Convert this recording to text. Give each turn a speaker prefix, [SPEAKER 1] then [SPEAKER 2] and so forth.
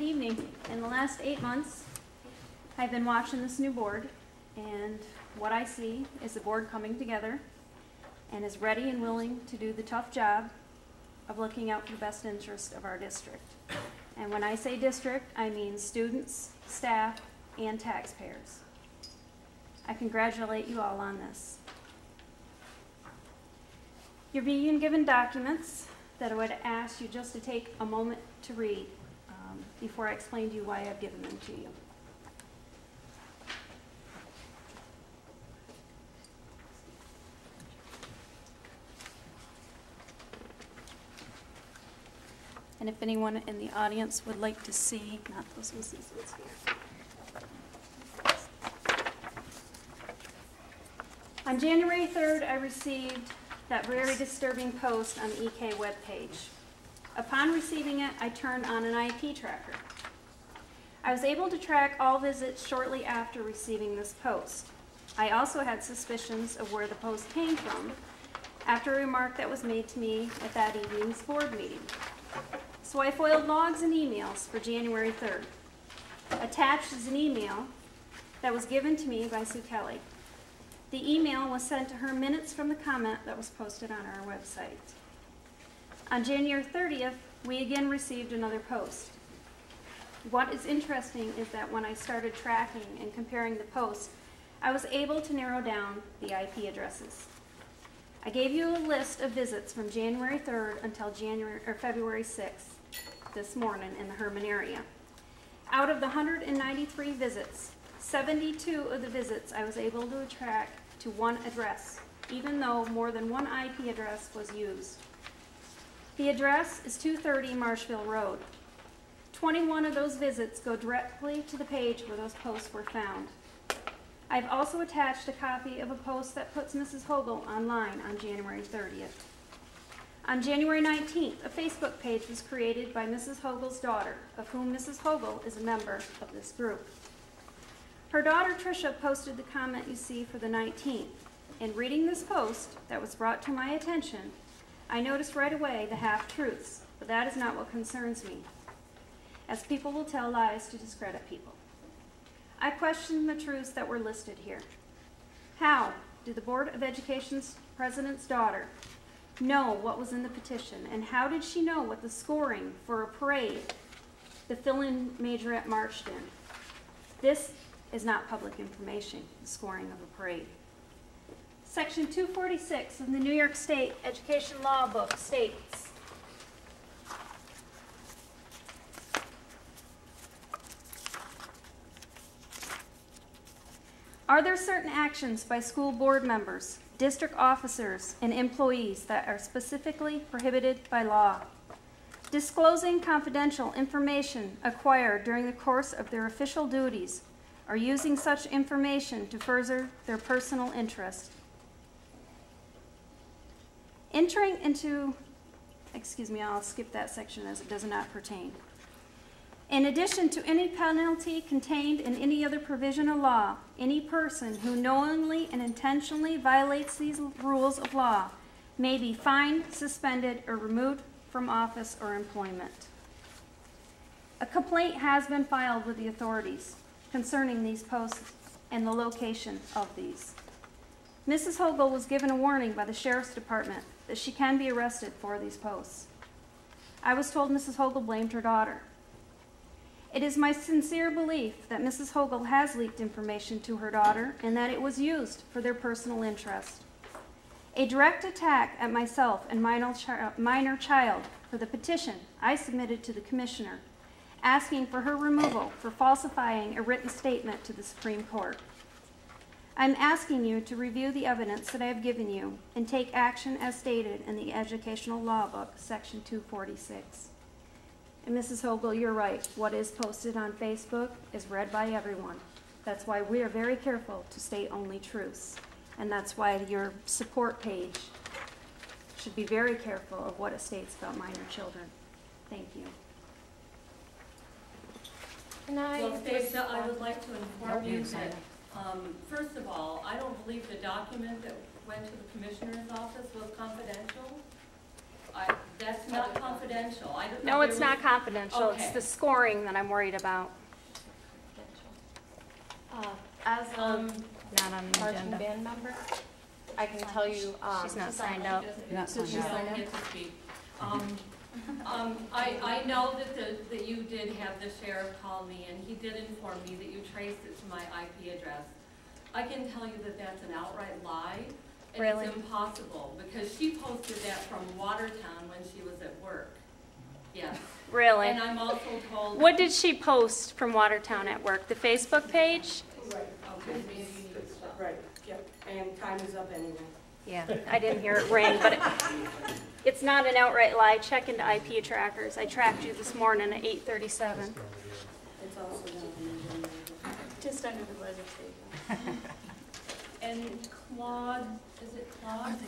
[SPEAKER 1] evening. In the last 8 months, I've been watching this new board, and what I see is the board coming together and is ready and willing to do the tough job of looking out for the best interest of our district. And when I say district, I mean students, staff, and taxpayers. I congratulate you all on this. You're being given documents that I would ask you just to take a moment to read before I explain to you why I've given them to you. And if anyone in the audience would like to see, not those ones here. On January 3rd, I received that very disturbing post on the EK webpage. Upon receiving it, I turned on an IP tracker. I was able to track all visits shortly after receiving this post. I also had suspicions of where the post came from after a remark that was made to me at that evening's board meeting. So I foiled logs and emails for January 3rd. Attached is an email that was given to me by Sue Kelly. The email was sent to her minutes from the comment that was posted on our website. On January 30th, we again received another post. What is interesting is that when I started tracking and comparing the posts, I was able to narrow down the IP addresses. I gave you a list of visits from January 3rd until February 6th this morning in the Herman area. Out of the 193 visits, 72 of the visits I was able to track to one address, even though more than one IP address was used. The address is 230 Marshville Road. 21 of those visits go directly to the page where those posts were found. I've also attached a copy of a post that puts Mrs. Hogle online on January 30th. On January 19th, a Facebook page was created by Mrs. Hogle's daughter, of whom Mrs. Hogle is a member of this group. Her daughter, Tricia, posted the comment you see for the 19th. In reading this post that was brought to my attention, I noticed right away the half-truths, but that is not what concerns me, as people will tell lies to discredit people. I question the truths that were listed here. How did the Board of Education's president's daughter know what was in the petition, and how did she know what the scoring for a parade the fill-in majorette marched in? This is not public information, the scoring of a parade. Section 246 of the New York State Education Law Book states, are there certain actions by school board members, district officers, and employees that are specifically prohibited by law? Disclosing confidential information acquired during the course of their official duties or using such information to further their personal interest. Entering into, I'll skip that section as it does not pertain. In addition to any penalty contained in any other provision of law, any person who knowingly and intentionally violates these rules of law may be fined, suspended, or removed from office or employment. A complaint has been filed with the authorities concerning these posts and the location of these. Mrs. Hogle was given a warning by the Sheriff's Department that she can be arrested for these posts. I was told Mrs. Hogle blamed her daughter. It is my sincere belief that Mrs. Hogle has leaked information to her daughter and that it was used for their personal interest. A direct attack at myself and minor child for the petition I submitted to the Commissioner asking for her removal for falsifying a written statement to the Supreme Court. I'm asking you to review the evidence that I have given you and take action as stated in the Educational Law Book, Section 246. And Mrs. Hogle, you're right. What is posted on Facebook is read by everyone. That's why we are very careful to state only truths. And that's why your support page should be very careful of what it states about minor children. Thank you.
[SPEAKER 2] Well, Stacia, I would like to inform you that, first of all, I don't believe the document that went to the Commissioner's office was confidential. That's not confidential. confidential. I don't know.
[SPEAKER 1] No, it's not confidential. It's
[SPEAKER 2] Okay.
[SPEAKER 1] the scoring that I'm worried about.
[SPEAKER 3] As a
[SPEAKER 2] Um,
[SPEAKER 1] Not on the
[SPEAKER 3] marching
[SPEAKER 1] agenda.
[SPEAKER 3] band member, I can tell you,
[SPEAKER 1] She's not signed up.
[SPEAKER 3] Did she sign up?
[SPEAKER 2] Get to speak. I know that you did have the sheriff call me, and he did inform me that you traced it to my IP address. I can tell you that that's an outright lie, and
[SPEAKER 1] Really?
[SPEAKER 2] it's impossible, because she posted that from Watertown when she was at work. Yes.
[SPEAKER 1] Really?
[SPEAKER 2] And I'm also told.
[SPEAKER 1] What did she post from Watertown at work? The Facebook page?
[SPEAKER 4] Right,
[SPEAKER 2] Okay.
[SPEAKER 4] right, yep, and time is up anyway.
[SPEAKER 1] Yeah, I didn't hear it ring, but it's not an outright lie. Check into IP trackers. I tracked you this morning at 8:37.
[SPEAKER 4] It's also not on the agenda.
[SPEAKER 3] just under the legislature.
[SPEAKER 2] And Claude, is it Claude?